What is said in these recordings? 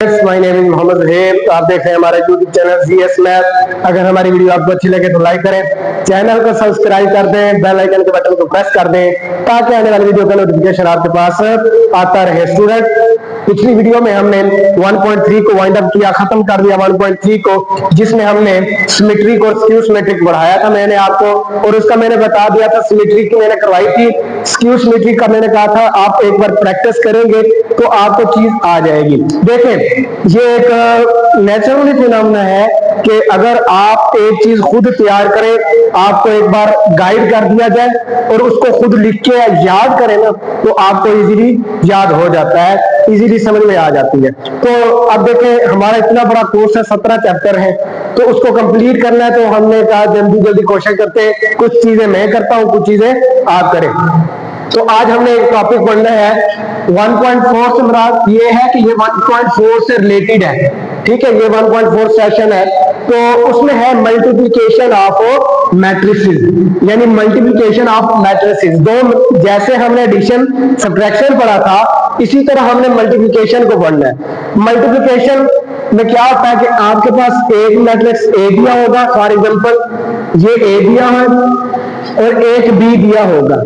My name is Mohammad Zaheer. आप देख रहे हैं हमारा यूट्यूब चैनल जीएस मैथ। अगर हमारी वीडियो आपको अच्छी लगे तो लाइक करें, चैनल को सब्सक्राइब कर दें, बेल आइकन के बटन को प्रेस कर दें ताकि आने वाली वीडियो का नोटिफिकेशन आपके पास आता रहे। स्टूडेंट, पिछली वीडियो में हमने 1.3 को वाइंड अप किया, खत्म कर दिया 1.3 को, जिसमें हमने सिमेट्रिक और स्क्यू सिमेट्रिक बढ़ाया था मैंने आपको, और उसका मैंने बता दिया था सिमेट्रिक की मैंने करवाई थी। स्क्यू सिमेट्रिक का मैंने कहा था आप एक बार प्रैक्टिस करेंगे तो आपको चीज आ जाएगी। देखें, ये एक नेचुरली फिनोमेना है कि अगर आप एक चीज खुद तैयार करें, आपको एक बार गाइड कर दिया जाए और उसको खुद लिख के याद करें ना, तो आपको इजीली याद हो जाता है, इजीली समझ में आ जाती है। तो अब देखें, हमारा इतना बड़ा कोर्स है, 17 चैप्टर है, तो उसको कंप्लीट करना है। तो हमने कहा जल्दी जल्दी क्वेश्चन करते हैं, कुछ चीजें मैं करता हूं, कुछ चीजें आप करें। तो आज हमने एक टॉपिक पढ़ना है 1.4 से मुराद ये है कि ये 1.4 से रिलेटेड है, ठीक है। ये 1.4 सेशन है, तो उसमें है मल्टीप्लिकेशन ऑफ मैट्रिसेस, यानी मल्टीप्लिकेशन ऑफ मैट्रिसेस। दो, जैसे हमने एडिशन सब्ट्रैक्शन पढ़ा था, इसी तरह हमने मल्टीप्लिकेशन को पढ़ना है। मल्टीप्लिकेशन में क्या होता है कि आपके पास एक मैट्रिक्स ए दिया होगा, फॉर एग्जांपल ये ए दिया है और एक बी दिया होगा,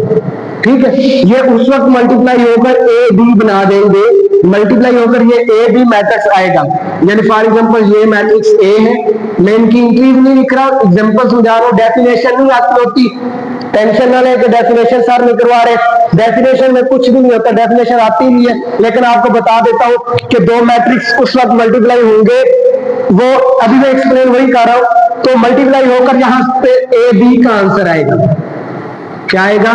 ठीक है। ये उस वक्त मल्टीप्लाई होकर ए बी बना देंगे, मल्टीप्लाई होकर ये ए बी मैट्रिक्स आएगा। यानी फॉर एग्जांपल ये मैट्रिक्स ए है, मैं इनकी इंक्रीज नहीं लिख रहा, एग्जांपल समझा रहा हूं, डेफिनेशन नहीं आती होती, टेंशन ना लेके डेफिनेशन सर नहीं करवा रहे, डेफिनेशन में कुछ भी नहीं होता, डेफिनेशन आती नहीं है, लेकिन आपको बता देता हूं कि दो मैट्रिक्स उस वक्त मल्टीप्लाई होंगे, वो अभी मैं एक्सप्लेन वही कर रहा हूं। तो मल्टीप्लाई होकर यहां पे ए बी का आंसर आएगा, क्या आएगा,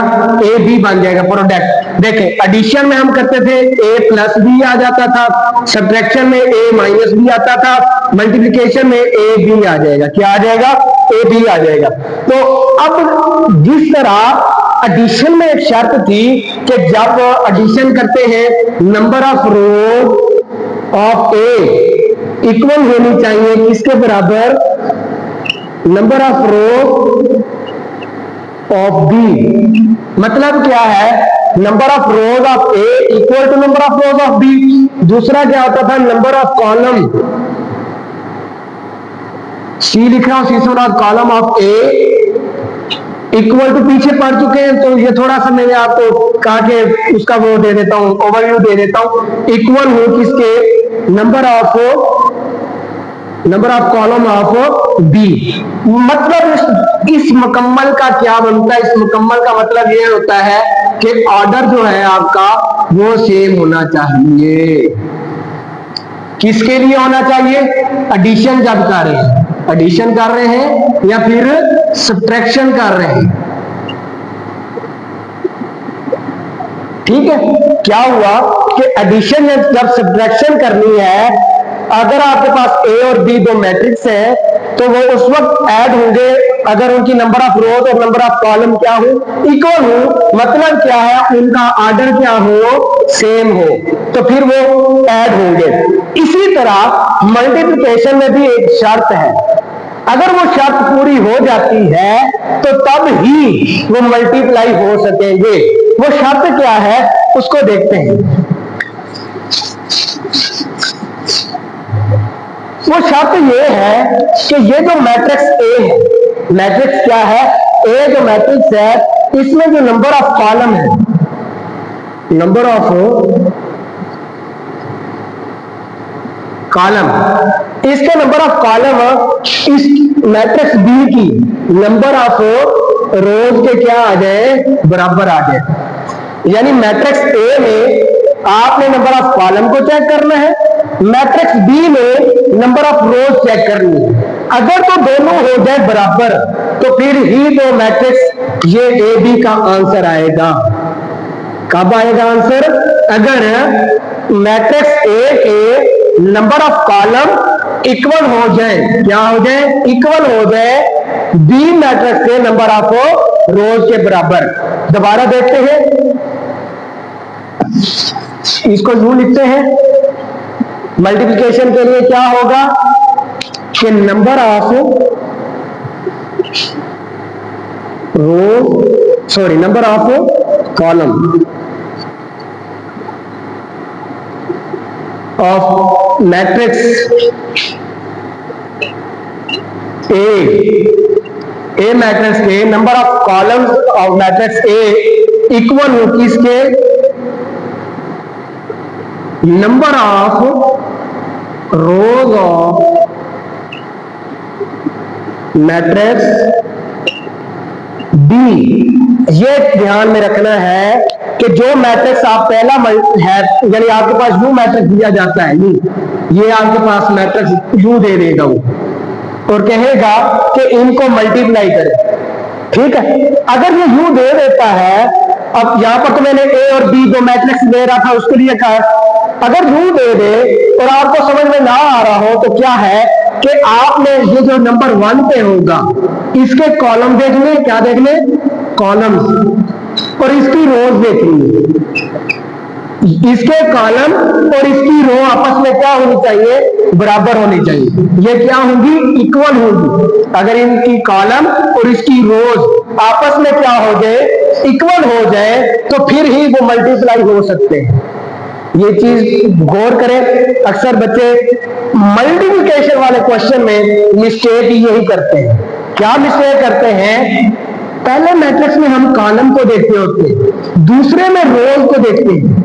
ए बी बन जाएगा प्रोडक्ट। देखें, एडिशन में हम करते थे ए प्लस बी आ जाता था, सब्ट्रैक्शन में ए माइनस बी आता था, मल्टीप्लिकेशन में ए बी आ जाएगा, क्या आ जाएगा, ए बी आ जाएगा। तो अब जिस तरह एडिशन में एक शर्त थी कि जब एडिशन करते हैं number of row of A equal होनी चाहिए किसके बराबर, number of row of B. मतलब क्या है, number of rows of A equal to number of rows of B. दूसरा क्या होता था, नंबर ऑफ कॉलम, सी लिख रहा हूं, सी से मुराद column of A equal to, पीछे पढ़ चुके हैं तो ये थोड़ा सा मैंने आपको कहा कि उसका वो दे देता हूं, ओवरव्यू दे देता हूं। इक्वल हो किसके, number of column of B. मतलब इस मुकम्मल का क्या बनता है, इस मुकम्मल का मतलब ये होता है कि ऑर्डर जो है आपका वो सेम होना चाहिए। किसके लिए होना चाहिए, एडिशन जब कर रहे हैं, एडिशन कर रहे हैं या फिर सब्ट्रैक्शन कर रहे हैं, ठीक है। क्या हुआ कि एडिशन या जब सब्ट्रैक्शन करनी है, अगर आपके पास ए और बी दो मैट्रिक्स है तो वो उस वक्त ऐड होंगे अगर उनकी नंबर ऑफ रोज और नंबर ऑफ कॉलम क्या हो, इक्वल हो। मतलब क्या है, उनका ऑर्डर क्या हो, सेम हो, तो फिर वो ऐड होंगे। इसी तरह मल्टीप्लिकेशन में भी एक शर्त है, अगर वो शर्त पूरी हो जाती है तो तब ही वो मल्टीप्लाई हो सकेंगे। वो शर्त क्या है उसको देखते हैं। वो शर्त ये है कि ये जो मैट्रिक्स ए है, मैट्रिक्स क्या है, ए जो मैट्रिक्स है, इसमें जो नंबर ऑफ कॉलम है, नंबर ऑफ कॉलम, इसके नंबर ऑफ कॉलम इस मैट्रिक्स बी की नंबर ऑफ रोज के क्या आ जाए, बराबर आ जाए। यानी मैट्रिक्स ए में आपने नंबर ऑफ कॉलम को चेक करना है, मैट्रिक्स बी में नंबर ऑफ रोज चेक करनी है। अगर तो दोनों हो जाए बराबर तो फिर ही तो मैट्रिक्स ये ए बी का आंसर आएगा। कब आएगा आंसर, अगर मैट्रिक्स ए के नंबर ऑफ कॉलम इक्वल हो जाए, क्या हो जाए, इक्वल हो जाए बी मैट्रिक्स के नंबर ऑफ रोज के बराबर। दोबारा देखते हैं, इसको यूं लिखते हैं, मल्टीप्लिकेशन के लिए क्या होगा कि number of number of column of matrix A matrix A, number of columns of matrix A equal हो किसके, number of rows of matrix B. ये ध्यान में रखना है कि जो मैट्रिक्स आप पहला है, यानी आपके पास यू मैट्रिक्स दिया जाता है, ये आपके पास मैट्रिक्स यू दे देगा वो और कहेगा कि इनको मल्टीप्लाई करें, ठीक है। अगर ये यू दे देता है, अब यहां पर तो मैंने ए और बी दो मैट्रिक्स दे रहा था, उसके लिए कहा अगर यू दे दे और आपको समझ में ना आ रहा हो तो क्या है कि आपने ये जो नंबर 1 पे होगा इसके कॉलम देखने, क्या देखने, कॉलम्स, और इसकी रोज देखनी, इसके कॉलम और इसकी रो आपस में क्या होनी चाहिए, बराबर होनी चाहिए। ये क्या होंगी, इक्वल होंगी। अगर इनकी कॉलम और इसकी रोज आपस में क्या हो जाए, इक्वल हो जाए, तो फिर ही वो मल्टीप्लाई हो सकते हैं। ये चीज गौर करें, अक्सर बच्चे मल्टीप्लिकेशन वाले क्वेश्चन में मिस्टेक यही करते हैं। क्या मिस्टेक करते हैं, पहले मैट्रिक्स में हम कॉलम को देखते होते हैं, दूसरे में रोज को देखते हैं।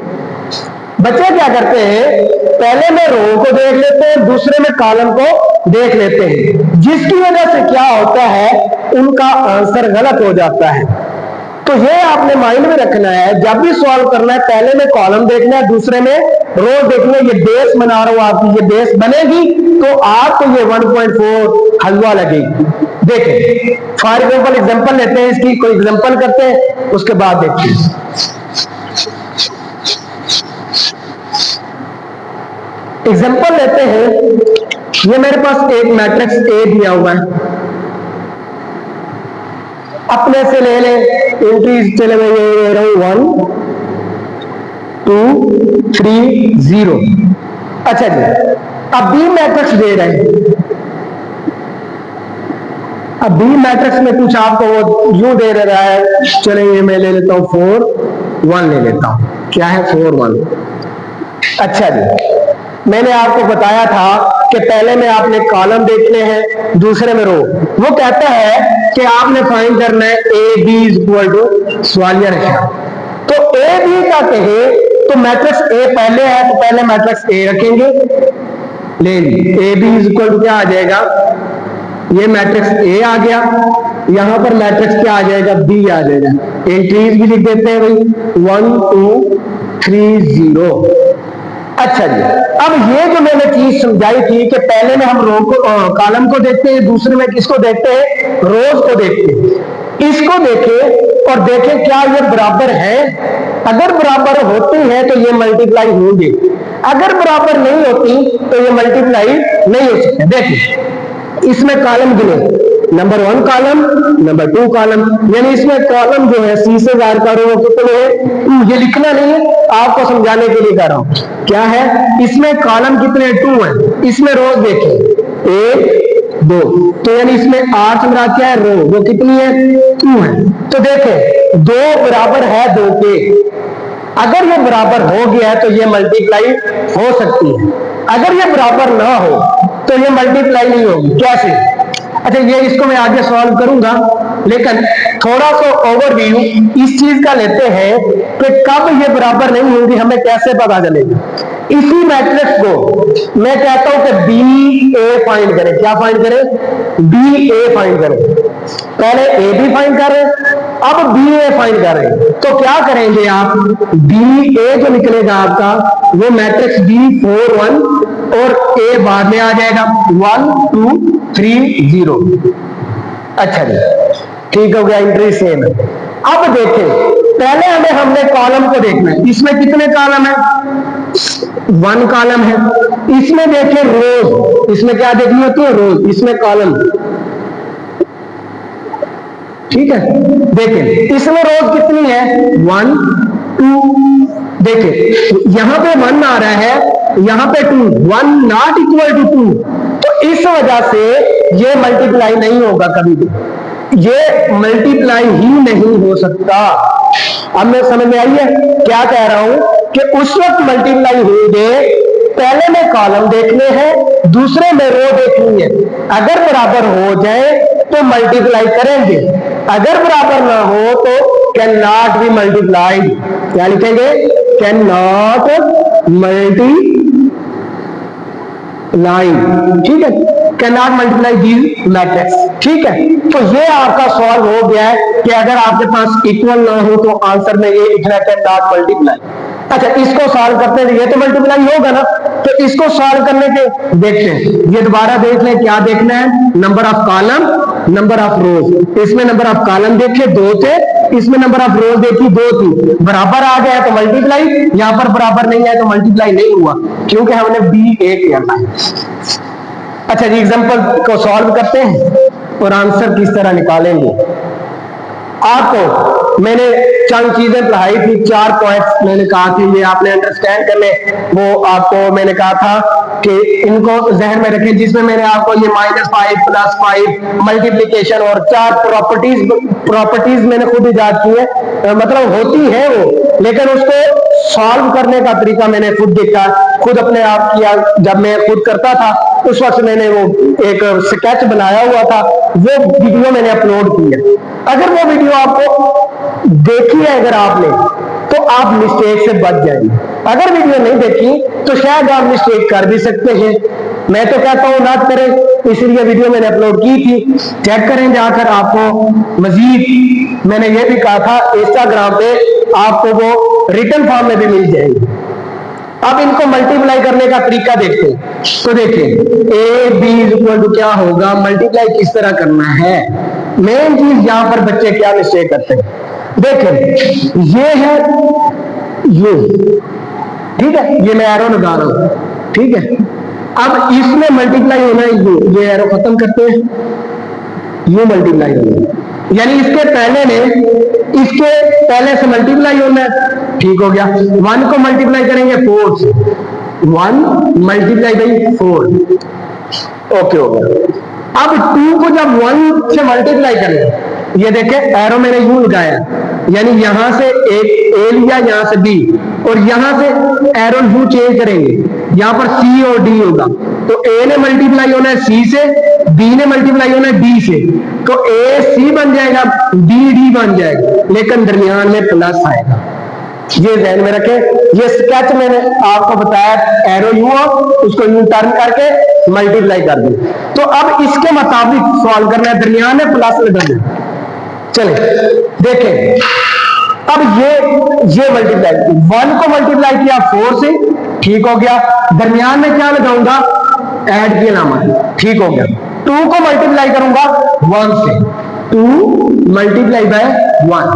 बच्चे क्या करते हैं, पहले में रो को देख लेते हैं, दूसरे में कॉलम को देख लेते हैं, जिसकी वजह से क्या होता है, उनका आंसर गलत हो जाता है। तो ये आपने माइंड में रखना है, जब भी सॉल्व करना है पहले में कॉलम देखना है, दूसरे में रो देखना है। ये बेस बना रहा हूं, आपकी ये बेस बनेगी तो आपको ये 1.4 हलवा लगेगी। देखें फॉर एग्जांपल लेते हैं, इसकी कोई एग्जांपल करते हैं, उसके बाद देखते हैं। एग्जांपल लेते हैं, ये मेरे पास एक मैट्रिक्स ए दिया हुआ है, अपने से ले ले एंट्रीज, चले मैं ये ले रहा हूं 1 2 3 0। अच्छा जी, अब बी मैट्रिक्स दे रहे हैं, अब बी मैट्रिक्स में कुछ आपको वो यू दे रहा है, चले ये मैं ले लेता हूं 4 1 ले लेता हूं, क्या है 4 1। अच्छा जी, मैंने आपको बताया था कि पहले में आपने कॉलम देखने हैं, दूसरे में रो। वो कहता है कि आपने फाइंड करना है A B is equal to सवालिया निशान। तो ए बी का कहे तो मैट्रिक्स ए पहले है, तो पहले मैट्रिक्स ए रखेंगे, ले ली A B is equal to क्या आ जाएगा, ये मैट्रिक्स ए आ गया, यहां पर मैट्रिक्स क्या आ जाएगा, बी आ जाएगा। एंट्रीज भी लिख देते हैं भाई 1 2 3 0। अच्छा जी, अब ये जो मैंने चीज समझाई थी कि पहले में हम रो को कॉलम को देखते हैं, दूसरे में किसको देखते हैं, रोज को देखते हैं। इसको देखें और देखें क्या ये बराबर है। अगर बराबर होती है तो ये मल्टीप्लाई होंगे, अगर बराबर नहीं होती तो ये मल्टीप्लाई नहीं हो सकते। देखिए इसमें कॉलम गिने, नंबर 1 कॉलम, नंबर 2 कॉलम, यानी इसमें कॉलम जो है सी से जाहिर करो वो कितने हैं, ये लिखना नहीं है, आपको समझाने के लिए कर रहा हूं। क्या है, इसमें कॉलम कितने 2 है, इसमें रोज देखिए 1 2, तो यानी इसमें 8 नंबर क्या है, रो वो कितनी है 2 है। तो देखें 2 बराबर है 2 के, अगर ये बराबर हो गया है तो ये मल्टीप्लाई हो सकती है, अगर ये बराबर ना हो तो ये मल्टीप्लाई नहीं होगी। कैसे, अच्छा ये इसको मैं आगे सॉल्व करूंगा, लेकिन थोड़ा सा ओवरव्यू इस चीज का लेते हैं कि कब ये बराबर नहीं होंगी, हमें कैसे पता चलेगा। इसी मैट्रिक्स को मैं कहता हूं कि बी ए फाइंड करें। क्या फाइंड करें, बी ए फाइंड करें। पहले ए बी फाइंड कर रहे हैं, अब बी ए फाइंड कर रहे हैं। तो क्या करेंगे आप, बी ए जो निकलेगा आपका वो मैट्रिक्स बी 4 1 और ए बाद में आ जाएगा 1 2 3 0। अच्छा जी, ठीक हो गया, एंट्री सेम है। अब देखें पहले हमने कॉलम को देखना है, इसमें कितने कॉलम है, 1 कॉलम है। इसमें देखें रोज, इसमें क्या देखनी होती है, रोज, इसमें कॉलम, ठीक है। देखें इसमें रोज कितनी है 1 2, देखें यहां पे 1 आ रहा है, यहां पे 2, 1 नॉट इक्वल टू 2, तो इस वजह से ये मल्टीप्लाई नहीं होगा कभी भी, ये मल्टीप्लाई ही नहीं हो सकता। अब मैं समझ में आई है क्या कह रहा हूं कि उस वक्त मल्टीप्लाई होंगे पहले में कॉलम देखने हैं, दूसरे में रो देखनी है। अगर बराबर हो जाए तो मल्टीप्लाई करेंगे, अगर बराबर ना हो तो कैन नॉट बी मल्टीप्लाइड। क्या लिखेंगे? Can not multiply. ठीक है, can not multiply these matrix. ठीक है, तो ये आपका सॉल्व हो गया है कि अगर आपके पास इक्वल ना हो तो आंसर में ये लिखना कैन नॉट मल्टीप्लाई। अच्छा, इसको सॉल्व करते हैं, ये तो मल्टीप्लाई होगा ना, तो इसको सॉल्व करने के देखते हैं। ये दोबारा देख लें, क्या देखना है? Number of column, number of रोज। इसमें नंबर ऑफ कॉलम देखे 2 थे, इसमें नंबर ऑफ रोज देखी 2 थी। बराबर आ गया तो मल्टीप्लाई, यहां पर बराबर नहीं आया तो मल्टीप्लाई नहीं हुआ, क्योंकि हमने बी ए किया था। अच्छा जी, एग्जांपल को सॉल्व करते हैं और आंसर किस तरह निकालेंगे। आपको मैंने चंद चीजें पढ़ाई थी, 4 पॉइंट्स मैंने कहा थी, ये आपने अंडरस्टैंड करने, वो आपको मैंने कहा था कि इनको जहन में रखें, जिसमें मैंने आपको ये -5 +5 मल्टीप्लिकेशन और 4 प्रॉपर्टीज मैंने खुद इजाद की है, मतलब होती है वो, लेकिन उसको सॉल्व करने का तरीका मैंने खुद देखा, खुद अपने आप किया। जब मैं खुद करता था उस वक्त मैंने वो एक स्केच बनाया हुआ था, वो वीडियो मैंने अपलोड की है। अगर वो वीडियो आपको देखी है अगर आपने, तो आप मिस्टेक से बच जाएंगे। अगर वीडियो नहीं देखी तो शायद आप मिस्टेक कर भी सकते हैं। मैं तो कहता हूं ना करें, इसलिए वीडियो मैंने अपलोड की थी, चेक करें जाकर। आपको मजीद मैंने ये भी कहा था इंस्टाग्राम पे आपको वो रिटन फॉर्म में भी मिल जाएगी। अब इनको मल्टीप्लाई करने का तरीका देखते हैं। तो देखिए ए बी इक्वल टू क्या होगा, मल्टीप्लाई किस तरह करना है। मेन चीज यहां पर बच्चे क्या मिस्टेक करते हैं, देखें ये है यू, ठीक है, ये मैं एरो लगा रहा हूं, ठीक है। अब इसमें मल्टीप्लाई होना है यू, ये एरो खत्म करते हैं, यू मल्टीप्लाई होना है, यानी इसके पहले से मल्टीप्लाई होना है। ठीक हो गया, 1 को मल्टीप्लाई करेंगे 4 से, 1 मल्टीप्लाई बाई 4, ओके हो गया। अब 2 को जब 1 से मल्टीप्लाई करेंगे, ये देखें एरो मैंने यू लगाया, यानी यहां से एक ए लिया, यहां से बी, और यहां से एरो यू चेंज करेंगे, यहां पर सी और डी होगा। तो ए ने मल्टीप्लाई होना है सी से, बी ने मल्टीप्लाई होना है डी से, तो ए सी बन जाएगा, बी डी बन जाएगा, लेकिन दरमियान में प्लस आएगा। ये ध्यान में रखें। ये स्केच मैंने आपको बताया, एरो यू उसको यू टर्न करके मल्टीप्लाई कर दी। तो अब इसके मुताबिक सॉल्व करना है, दरमियान में प्लस लगाना है। चले देखें, अब ये मल्टीप्लाई 1 को मल्टीप्लाई किया 4 से, ठीक हो गया। दरमियान में क्या लगाऊंगा, ऐड की अलामत, ठीक हो गया। 2 को मल्टीप्लाई करूंगा 1 से, 2 मल्टीप्लाई बाय 1,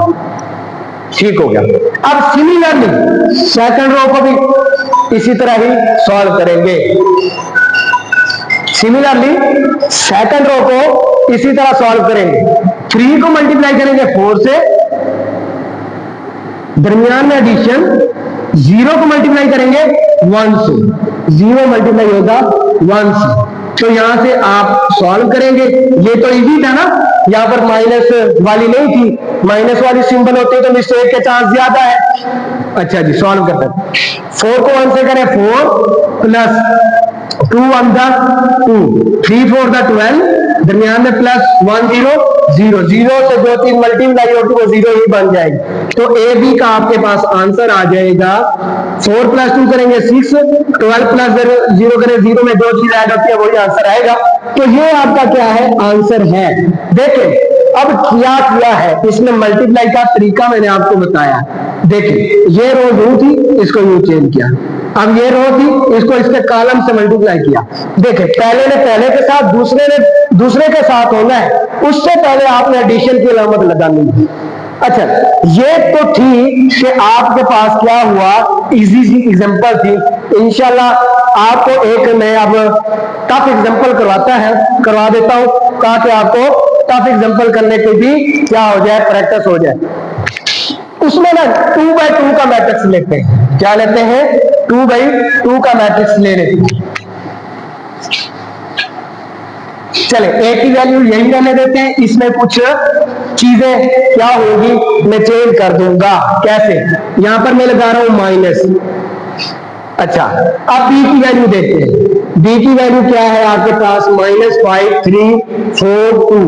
ठीक हो गया। अब सिमिलरली सेकंड रो को भी इसी तरह ही सॉल्व करेंगे। सिमिलरली सेकंड रो को इसी तरह सॉल्व करेंगे। 3 को मल्टीप्लाई करेंगे 4 से, दरमियान में एडिशन, 0 को मल्टीप्लाई करेंगे 1 से, 0 मल्टीप्लाई होगा 1 से। तो यहां से आप सॉल्व करेंगे। ये तो इजी था ना, यहां पर माइनस वाली नहीं थी, माइनस वाली सिंबल होती है तो मिस्टेक के चांस ज्यादा है। अच्छा जी, सॉल्व करते हैं। 4 को 1 से करें 4 प्लस 2 1 2, 3 4 12, दरमियान में प्लस 1 0 0, 0 से जो चीज मल्टीप्लाई होगी वो 0 ही बन जाएगी। तो ए बी का आपके पास आंसर आ जाएगा 4 + 2 करेंगे 6, 12 + 0 करें 0 में जो चीज ऐड होती है वही आंसर आएगा। तो ये आपका क्या है, आंसर है। देखें अब क्या किया है, इसमें मल्टीप्लाई का तरीका मैंने आपको बताया। देखिए ये रो यू थी, इसको यू चेंज किया। अब ये रो थी, इसको इसके कॉलम से मल्टीप्लाई किया। देखिए पहले ने पहले के साथ, दूसरे ने दूसरे के साथ होना है, उससे पहले आपने एडिशन की अलामत लगानी है। अच्छा, ये तो थी कि आपके पास क्या हुआ, इजी सी एग्जांपल थी। इंशाल्लाह आपको एक मैं अब टफ एग्जांपल करवा देता हूं, ताकि आपको टफ एग्जांपल करने के भी क्या हो जाए, प्रैक्टिस हो जाए। उसमें ना 2x2 का मैट्रिक्स लेते हैं। क्या लेते हैं, 2x2 का मैट्रिक्स ले लेते हैं। चले ए की वैल्यू यही रहने देते हैं, इसमें कुछ चीजें क्या होगी मैं चेंज कर दूंगा। कैसे, यहां पर मैं लगा रहा हूं माइनस, अच्छा, अब बी की वैल्यू देखते हैं। बी की वैल्यू क्या है आपके पास, -5 3 4 2।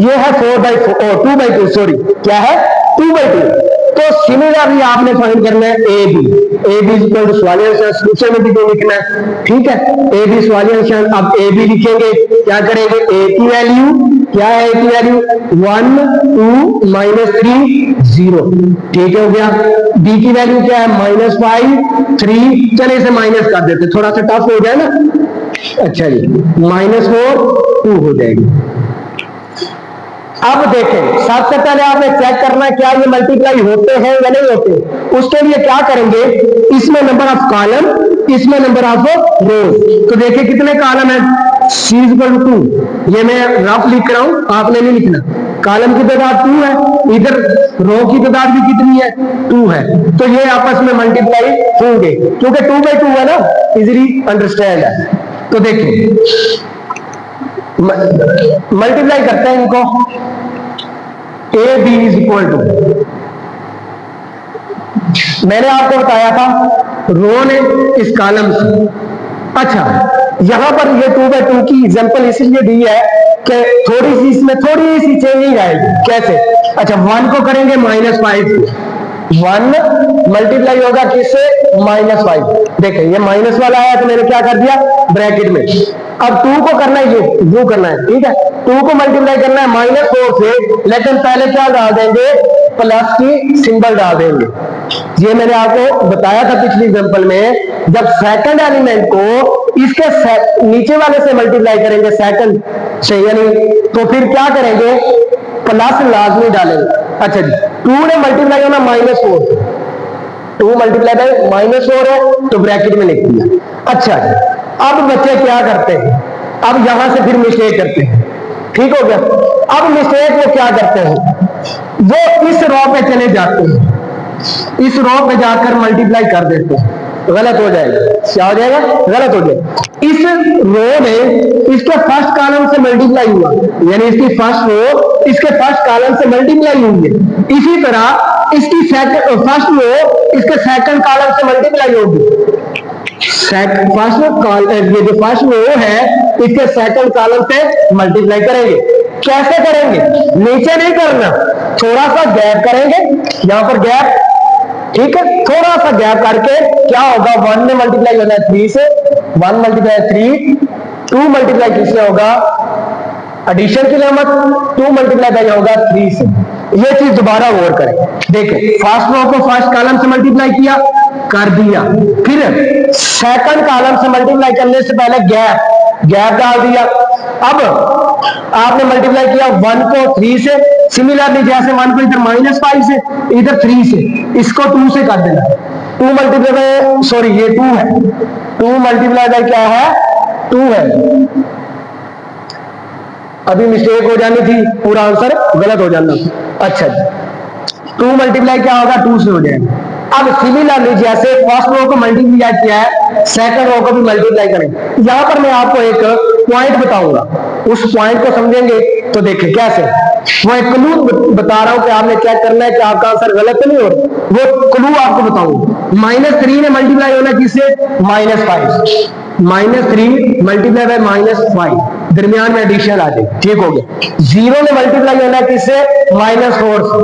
ये है 4/2, सॉरी क्या है 2/2। तो सिमिलरली आपने फाइंड करना है A B. A B equal to सवालिया निशान, दूसरे में भी तो लिखना है, ठीक है। ए बी सवालिया निशान, अब ए बी लिखेंगे, क्या करेंगे, ए की वैल्यू क्या है, ए की वैल्यू 1 2 -3 0, ठीक है, हो गया। बी की वैल्यू क्या है, -5 3, चले इसे माइनस कर देते, थोड़ा सा टफ हो जाए ना। अच्छा जी, -4 2 हो जाएगी। अब देखें, सबसे पहले आपने चेक करना है क्या ये मल्टीप्लाई होते हैं या नहीं होते। उसके लिए क्या करेंगे, इसमें नंबर ऑफ कॉलम, इसमें नंबर ऑफ रोज। तो देखिए कितने कॉलम है, C = 2। ये मैं रफ लिख रहा हूं, आपने नहीं लिखना। कॉलम की तादाद 2 है, इधर रो की तादाद भी कितनी है, 2 है। तो ये आपस में मल्टीप्लाई होंगे, क्योंकि 2/2 है ना, इजीली अंडरस्टैंड है। तो देखिए मल्टीप्लाई करते हैं इनको, A B is equal to, मैंने आपको बताया था रो ने इस कॉलम से। अच्छा, यहां पर ये 2/2 की एग्जांपल इसलिए दी है कि थोड़ी सी इसमें थोड़ी सी चेंजिंग आएगी। कैसे, अच्छा 1 को करेंगे -5, 1 मल्टीप्लाई होगा किससे, -5। देखिए ये माइनस वाला आया तो मैंने क्या कर दिया ब्रैकेट में। अब 2 को करना है, ये करना है, ठीक है। 2 को मल्टीप्लाई करना है -4 से, लेकिन पहले क्या डाल देंगे, प्लस की सिंबल डाल देंगे। ये मैंने आपको बताया था पिछली एग्जांपल में, जब सेकंड एलिमेंट को इसके नीचे वाले से मल्टीप्लाई करेंगे सेकंड से, यानी तो फिर क्या करेंगे, प्लस लाजमी डालेंगे। अच्छा जी, 2 ने मल्टीप्लाई होना -4, 2 मल्टीप्लाई बाय -4 है तो ब्रैकेट में लिख दिया। अच्छा जी, अब बच्चे क्या करते हैं, अब यहां से फिर मिस्टेक करते हैं, ठीक हो गया। अब मिस्टेक वो क्या करते हैं, वो इस रो पे चले जाते हैं, इस रो पे जाकर मल्टीप्लाई कर देते हैं, गलत हो जाएगा। क्या हो जाएगा, गलत हो जाएगा। इस रो में इसके फर्स्ट कॉलम से मल्टीप्लाई हुआ, यानी इसकी फर्स्ट रो इसके फर्स्ट कॉलम से मल्टीप्लाई हुई है। इसी तरह इसकी फर्स्ट रो इसके सेकंड कॉलम से मल्टीप्लाई होगी। ये जो फर्स्ट रो है इसके सेकंड कॉलम से मल्टीप्लाई करेंगे। कैसे करेंगे, नीचे नहीं करना, थोड़ा सा गैप करेंगे, यहां पर गैप, ठीक है, थोड़ा सा गैप करके क्या होगा, 1 में मल्टीप्लाई होना है 3 से, 1 मल्टीप्लाई 3, 2 मल्टीप्लाई किससे होगा, एडिशन की नमत, 2 मल्टीप्लाई बाय होगा 3 से। ये चीज दोबारा गौर करें, देखें फर्स्ट रो को फर्स्ट कॉलम से मल्टीप्लाई किया, कर दिया, फिर सेकंड कॉलम से मल्टीप्लाई करने से पहले गैप डाल दिया। अब आपने मल्टीप्लाई किया 1 को 3 से, सिमिलरली जैसे 1 को इधर -5 से, इधर 3 से, इसको 2 से कर देना। 2 मल्टीप्लाई, सॉरी ये 2 है, 2 मल्टीप्लाई बाय क्या है, 2 है। अभी मिस्टेक हो जानी थी, पूरा आंसर गलत हो जाना। अच्छा जी, 2 मल्टीप्लाई क्या होगा, 2 से हो जाएगा। अब सिमिलरली जैसे फर्स्ट रो को मल्टीप्लाई किया है, सेकंड रो को भी मल्टीप्लाई करेंगे। यहां पर मैं आपको एक पॉइंट बताऊंगा, उस पॉइंट को समझेंगे तो देखिए कैसे। वो एक क्लू बता रहा हूं कि आपने क्या करना है कि आपका आंसर गलत तो नहीं हो रहा, वो क्लू आपको बताऊंगा। -3 ने मल्टीप्लाई होना किससे, -5, -3 मल्टीप्लाई बाय -5, दरमियान में एडिशन आ जाए, ठीक हो गया। 0 ने मल्टीप्लाई होना किससे, -4 से,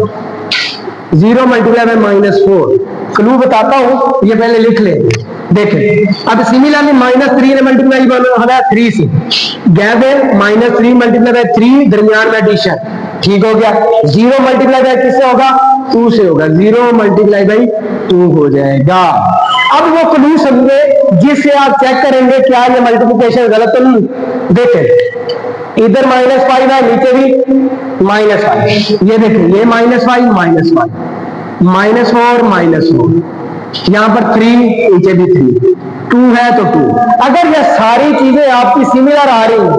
0 मल्टीप्लाई बाय -4। क्लू बताता हूं, ये पहले लिख ले, देखें। अब सिमिलरली -3 ने मल्टीप्लाई होना है 3 से, गैप है, -3 मल्टीप्लाई बाय 3, दरमियान में एडिशन, ठीक हो गया। 0 मल्टीप्लाई बाय किससे होगा, 2 से होगा, 0 मल्टीप्लाई बाय 2 हो जाएगा। अब वो क्लू समझे जिससे आप चेक करेंगे क्या ये मल्टीप्लिकेशन गलत तो नहीं। देखें इधर -5 है, नीचे भी -5, ये देखें ये -5 -5, -4 यहां पर 3, नीचे भी 3, 2 है तो 2। अगर ये सारी चीजें आपकी सिमिलर आ रही हैं,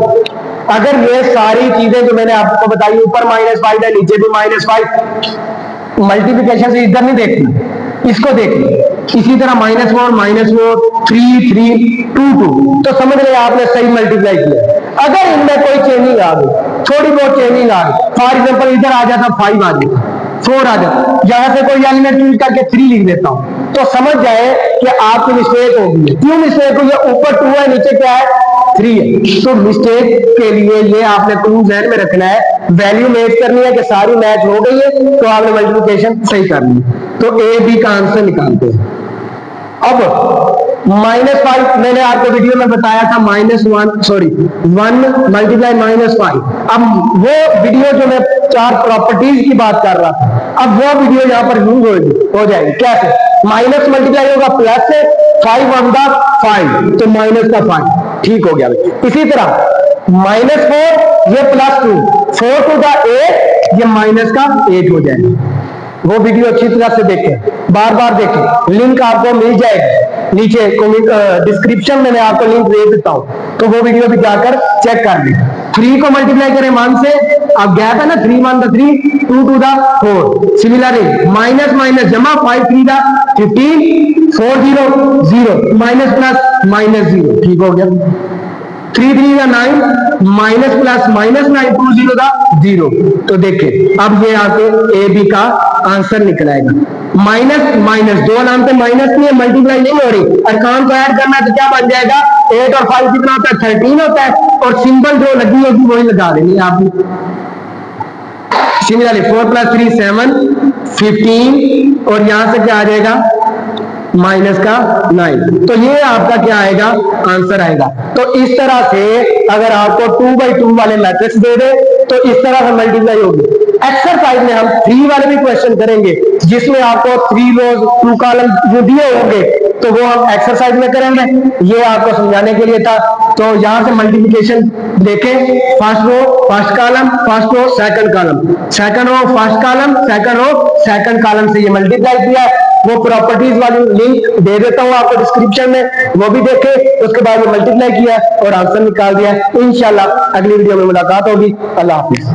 अगर ये सारी चीजें जो मैंने आपको बताई, ऊपर -5 है, नीचे भी -5, मल्टीप्लिकेशन से इधर नहीं देखना, इसको देखना। इसी तरह -4 3 3 2 2, तो समझ रहे आपने सही मल्टीप्लाई किया। अगर इनमें कोई चेंजिंग आ गई, थोड़ी बहुत चेंजिंग आ गई, फॉर एग्जाम्पल इधर आ जाता 5 आ जाता, 4 आ जाता, यहां से कोई एलिमेंट चूज करके 3 लिख देता हूं, तो समझ जाए कि आपकी मिस्टेक होगी। क्यों मिस्टेक हुई है? ऊपर 2 है, नीचे क्या है? 3 है। तो मिस्टेक के लिए ये आपने क्लू ध्यान में रखना है, वैल्यू मैच करनी है कि सारी मैच हो गई है तो आपने मल्टीप्लिकेशन सही करनी है। तो ए बी का आंसर निकालते हैं। अब -5 मैंने आपको वीडियो में बताया था, -1 मल्टीप्लाई -5। अब वो वीडियो जो मैं 4 प्रॉपर्टीज की बात कर रहा था, अब वो वीडियो यहां पर यूज हो जाएगी। कैसे? माइनस मल्टीप्लाई होगा प्लस से 5 ऑन द 5, तो माइनस का 5, ठीक हो गया। इसी तरह -4 ये +2, 4 टू द 8 ये माइनस का 8 हो जाएगा। वो वीडियो अच्छी तरह से देखें, बार बार देखें, लिंक आपको मिल जाएगा नीचे डिस्क्रिप्शन में, मैं आपको लिंक दे देता हूं, तो वो वीडियो भी जाकर चेक कर लें। 3 को मल्टीप्लाई करें 1 से, अब गैप है ना, 3 1 the 3, 2 2 the 4। Similarly minus minus जमा, 5 3 द 15, 4 0 0, माइनस प्लस माइनस 0, ठीक हो गया। 3 3 का 9, माइनस प्लस माइनस 9, 2 0 का 0। तो देखिए अब ये आपके ए बी का आंसर निकल आएगा। माइनस माइनस दो नाम पे माइनस नहीं है, मल्टीप्लाई नहीं हो रही, अरकान को ऐड करना है तो क्या बन जाएगा? 8 और 5 कितना होता है? 13 होता है, और सिंबल जो लगी होगी वही लगा देनी है आपने। सिमिलरली 4 + 3 7, 15, और यहां से क्या आ जाएगा? माइनस का 9। तो ये आपका क्या आएगा? आंसर आएगा। तो इस तरह से अगर आपको 2/2 वाले मैट्रिक्स दे दे तो इस तरह से मल्टीप्लाई होगी। एक्सरसाइज में हम 3 वाले भी क्वेश्चन करेंगे, जिसमें आपको 3 रोज 2 कॉलम जो दिए होंगे तो वो हम एक्सरसाइज में करेंगे। ये आपको समझाने के लिए था। तो यहां से मल्टीप्लिकेशन देखें, first row first column, first row second column, second row first column, second row second column से ये मल्टीप्लाई किया है। वो प्रॉपर्टीज वाली लिंक दे देता हूं आपको डिस्क्रिप्शन में, वो भी देखें। उसके बाद ये मल्टीप्लाई किया और आंसर निकाल दिया। इंशाल्लाह अगली वीडियो में मुलाकात होगी। अल्लाह हाफिज।